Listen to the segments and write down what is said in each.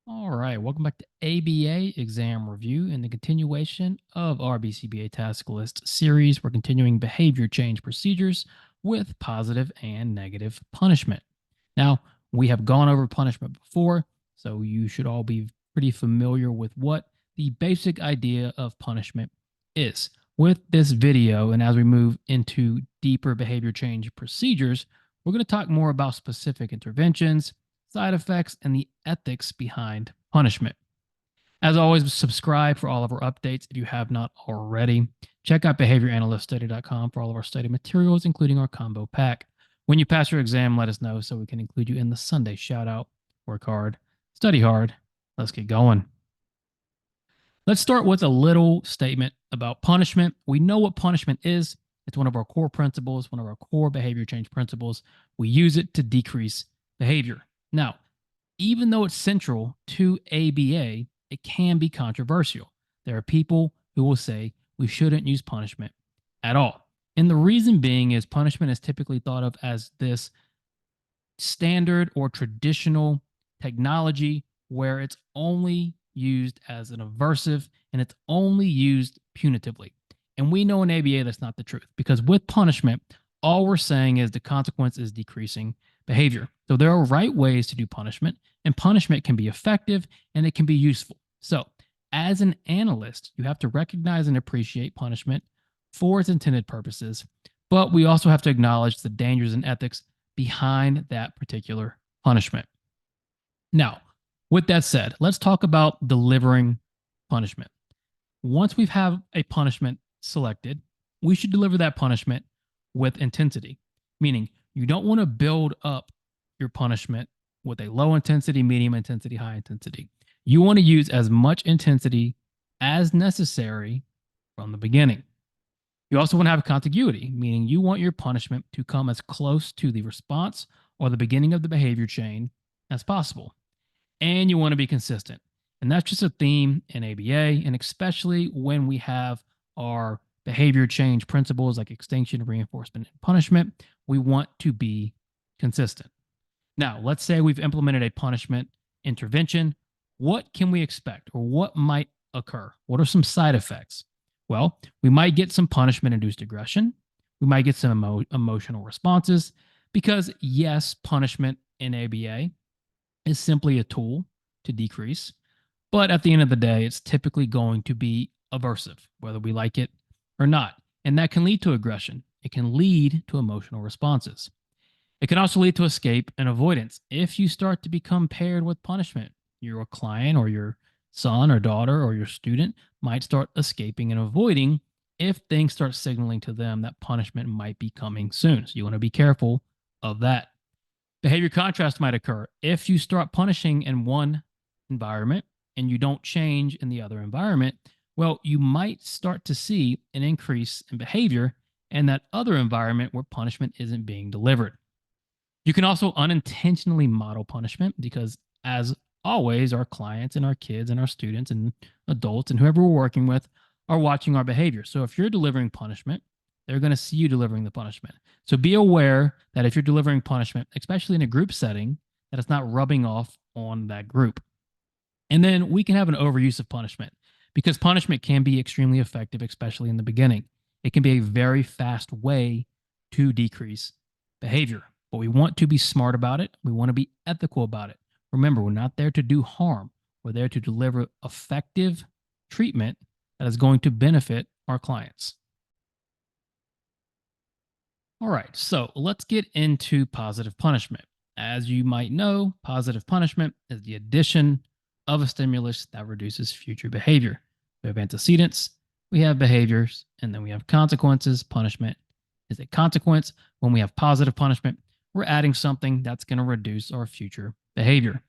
All right, welcome back to ABA exam review and the continuation of our BCBA task list series. We're continuing behavior change procedures with positive and negative punishment. Now, we have gone over punishment before, so you should all be pretty familiar with what the basic idea of punishment is. With this video, and as we move into deeper behavior change procedures, we're going to talk more about specific interventions, side effects, and the ethics behind punishment. As always, subscribe for all of our updates if you have not already. Check out behavioranalyststudy.com for all of our study materials, including our combo pack. When you pass your exam, let us know so we can include you in the Sunday shout out. Work hard, study hard. Let's get going. Let's start with a little statement about punishment. We know what punishment is. It's one of our core principles, one of our core behavior change principles. We use it to decrease behavior. Now, even though it's central to ABA, it can be controversial. There are people who will say we shouldn't use punishment at all. And the reason being is punishment is typically thought of as this standard or traditional technology where it's only used as an aversive and it's only used punitively. And we know in ABA that's not the truth because with punishment, all we're saying is the consequence is decreasing behavior. So there are right ways to do punishment, and punishment can be effective and it can be useful. So, as an analyst, you have to recognize and appreciate punishment for its intended purposes, but we also have to acknowledge the dangers and ethics behind that particular punishment. Now, with that said, let's talk about delivering punishment. Once we have a punishment selected, we should deliver that punishment with intensity, meaning you don't want to build up your punishment with a low intensity, medium intensity, high intensity. You want to use as much intensity as necessary from the beginning. You also want to have contiguity, meaning you want your punishment to come as close to the response or the beginning of the behavior chain as possible. And you want to be consistent. And that's just a theme in ABA, and especially when we have our behavior change principles like extinction, reinforcement, and punishment, we want to be consistent. Now, let's say we've implemented a punishment intervention. What can we expect or what might occur? What are some side effects? Well, we might get some punishment induced aggression. We might get some emotional responses because, yes, punishment in ABA is simply a tool to decrease. But at the end of the day, it's typically going to be aversive, whether we like it or not. And that can lead to aggression. It can lead to emotional responses. It can also lead to escape and avoidance if you start to become paired with punishment. Your client or your son or daughter or your student might start escaping and avoiding if things start signaling to them that punishment might be coming soon. So you want to be careful of that. Behavior contrast might occur if you start punishing in one environment and you don't change in the other environment. Well, you might start to see an increase in behavior in that other environment where punishment isn't being delivered. You can also unintentionally model punishment because, as always, our clients and our kids and our students and adults and whoever we're working with are watching our behavior. So if you're delivering punishment, they're going to see you delivering the punishment. So be aware that if you're delivering punishment, especially in a group setting, that it's not rubbing off on that group. And then we can have an overuse of punishment because punishment can be extremely effective, especially in the beginning. It can be a very fast way to decrease behavior, but we want to be smart about it. We want to be ethical about it. Remember, we're not there to do harm. We're there to deliver effective treatment that is going to benefit our clients. All right, so let's get into positive punishment. As you might know, positive punishment is the addition of a stimulus that reduces future behavior. We have antecedents, we have behaviors, and then we have consequences. Punishment is a consequence. When we have positive punishment, we're adding something that's going to reduce our future behavior.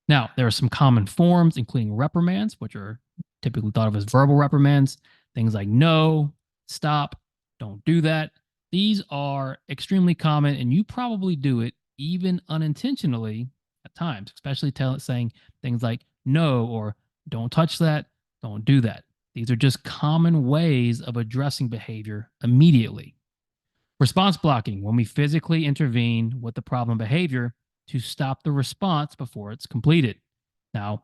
Now, there are some common forms, including reprimands, which are typically thought of as verbal reprimands, things like no, stop, don't do that. These are extremely common, and you probably do it even unintentionally at times, especially saying things like no or don't touch that, don't do that. These are just common ways of addressing behavior immediately. Response blocking, when we physically intervene with the problem behavior to stop the response before it's completed. Now,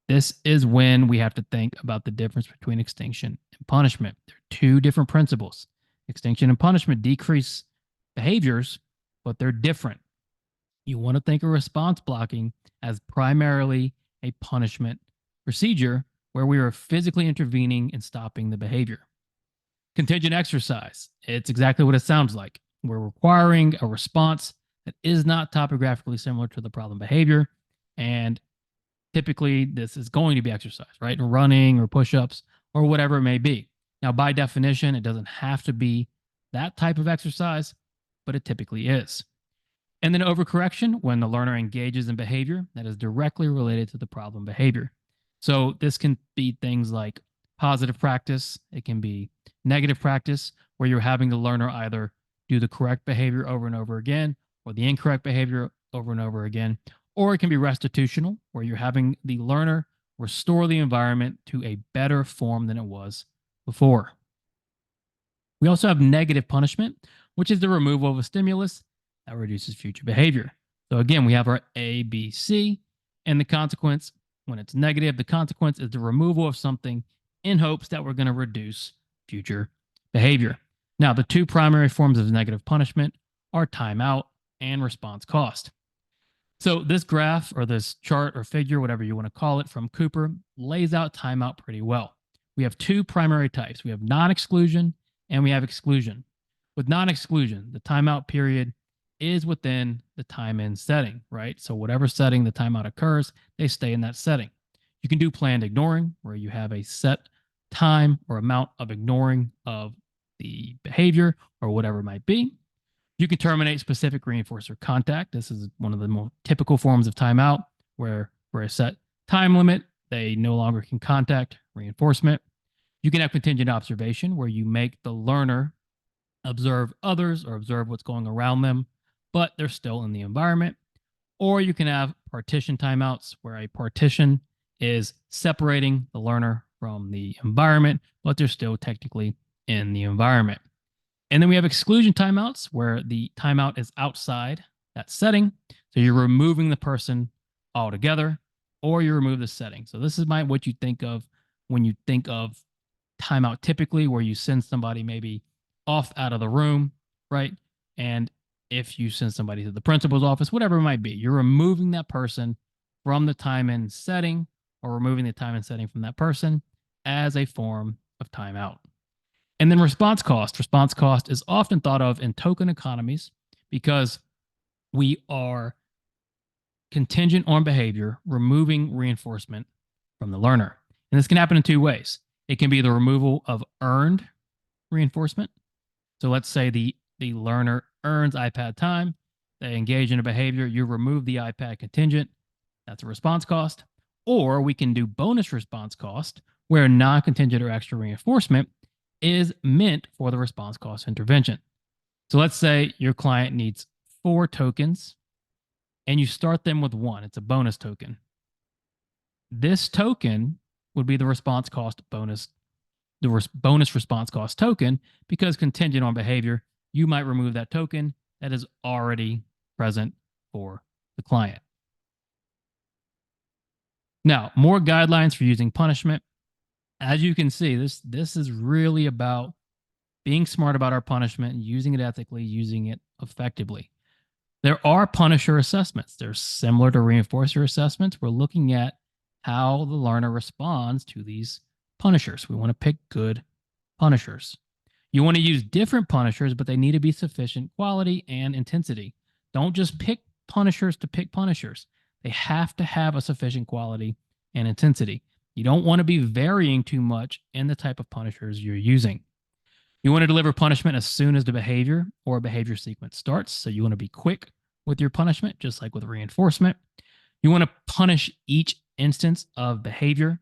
This is when we have to think about the difference between extinction and punishment. They're two different principles. Extinction and punishment decrease behaviors, but they're different. You want to think of response blocking as primarily a punishment procedure where we are physically intervening and stopping the behavior. Contingent exercise, it's exactly what it sounds like. We're requiring a response that is not topographically similar to the problem behavior. And typically, this is going to be exercise, right? Running or push ups or whatever it may be. Now, by definition, it doesn't have to be that type of exercise, but it typically is. And then overcorrection, when the learner engages in behavior that is directly related to the problem behavior. So this can be things like positive practice, it can be negative practice, where you're having the learner either do the correct behavior over and over again or the incorrect behavior over and over again. Or it can be restitutional, where you're having the learner restore the environment to a better form than it was before. We also have negative punishment, which is the removal of a stimulus that reduces future behavior. So again, we have our A, B, C, and the consequence, when it's negative, the consequence is the removal of something in hopes that we're going to reduce future behavior. Now, the two primary forms of negative punishment are timeout and response cost. So this graph or this chart or figure, whatever you want to call it, from Cooper lays out timeout pretty well. We have two primary types. We have non-exclusion and we have exclusion. With non-exclusion, the timeout period is within the time in setting, right? So whatever setting the timeout occurs, they stay in that setting. You can do planned ignoring, where you have a set time or amount of ignoring of the behavior or whatever it might be. You can terminate specific reinforcer contact. This is one of the more typical forms of timeout, where for a set time limit, they no longer can contact reinforcement. You can have contingent observation, where you make the learner observe others or observe what's going around them, but they're still in the environment. Or you can have partition timeouts, where a partition is separating the learner from the environment, but they're still technically in the environment. And then we have exclusion timeouts, where the timeout is outside that setting. So you're removing the person altogether, or you remove the setting. So this is what you think of when you think of timeout typically, where you send somebody maybe off out of the room, right? And if you send somebody to the principal's office, whatever it might be, you're removing that person from the time and setting, or removing the time and setting from that person as a form of timeout. And then response cost. Response cost is often thought of in token economies because we are contingent on behavior, removing reinforcement from the learner. And this can happen in two ways. It can be the removal of earned reinforcement. So let's say the learner earns iPad time, they engage in a behavior, you remove the iPad contingent, that's a response cost. Or we can do bonus response cost, where non-contingent or extra reinforcement is meant for the response cost intervention. So let's say your client needs 4 tokens and you start them with 1. It's a bonus token. This token would be the response cost bonus, bonus response cost token, because contingent on behavior, you might remove that token that is already present for the client. Now, more guidelines for using punishment. As you can see, this is really about being smart about our punishment and using it ethically, using it effectively. There are punisher assessments. They're similar to reinforcer assessments. We're looking at how the learner responds to these punishers. We want to pick good punishers. You want to use different punishers, but they need to be sufficient quality and intensity. Don't just pick punishers to pick punishers. They have to have a sufficient quality and intensity. You don't want to be varying too much in the type of punishers you're using. You want to deliver punishment as soon as the behavior or behavior sequence starts. So you want to be quick with your punishment, just like with reinforcement. You want to punish each instance of behavior,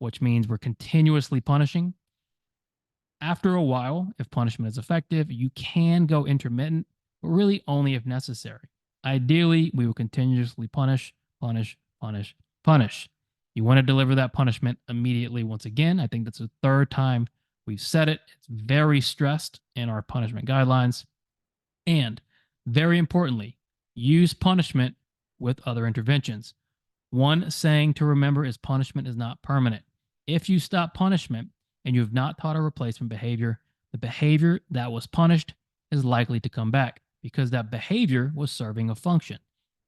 which means we're continuously punishing. After a while, if punishment is effective, you can go intermittent, but really only if necessary. Ideally, we will continuously punish, punish, punish, punish. You want to deliver that punishment immediately. Once again, I think that's the third time we've said it. It's very stressed in our punishment guidelines. And very importantly, use punishment with other interventions. One saying to remember is punishment is not permanent. If you stop punishment and you have not taught a replacement behavior, the behavior that was punished is likely to come back because that behavior was serving a function.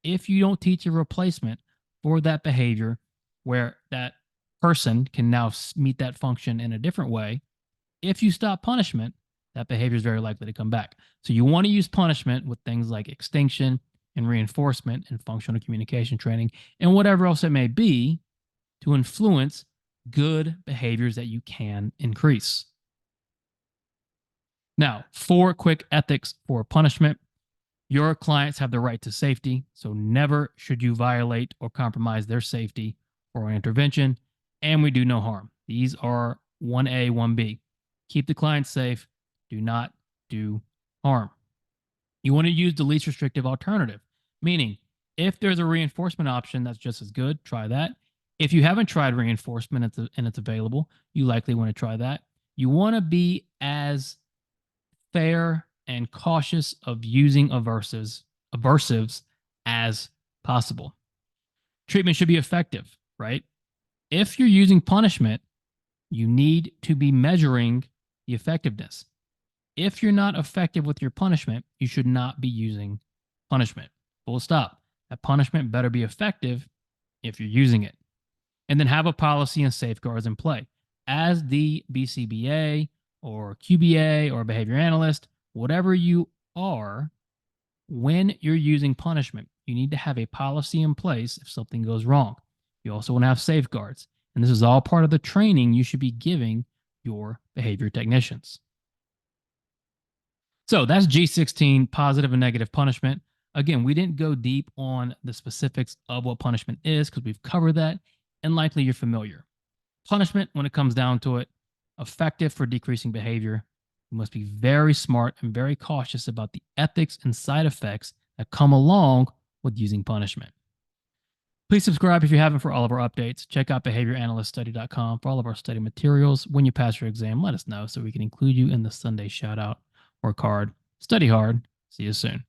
If you don't teach a replacement for that behavior where that person can now meet that function in a different way, if you stop punishment, that behavior is very likely to come back. So you want to use punishment with things like extinction and reinforcement and functional communication training and whatever else it may be to influence good behaviors that you can increase. Now, 4 quick ethics for punishment. Your clients have the right to safety, so never should you violate or compromise their safety or intervention. And we do no harm. These are 1A, 1B. Keep the client safe. Do not do harm. You want to use the least restrictive alternative, meaning if there's a reinforcement option that's just as good, try that. If you haven't tried reinforcement and it's available, you likely want to try that. You want to be as fair and cautious of using aversives as possible. Treatment should be effective, right? If you're using punishment, you need to be measuring the effectiveness. If you're not effective with your punishment, you should not be using punishment. Full stop. That punishment better be effective if you're using it. And then have a policy and safeguards in play. As the BCBA or QBA or behavior analyst, whatever you are, when you're using punishment, you need to have a policy in place if something goes wrong. You also want to have safeguards. And this is all part of the training you should be giving your behavior technicians. So that's G16, positive and negative punishment. Again, we didn't go deep on the specifics of what punishment is because we've covered that and likely you're familiar. Punishment, when it comes down to it, effective for decreasing behavior. You must be very smart and very cautious about the ethics and side effects that come along with using punishment. Please subscribe if you haven't for all of our updates. Check out behavioranalyststudy.com for all of our study materials. When you pass your exam, let us know so we can include you in the Sunday shout out or card. Study hard. See you soon.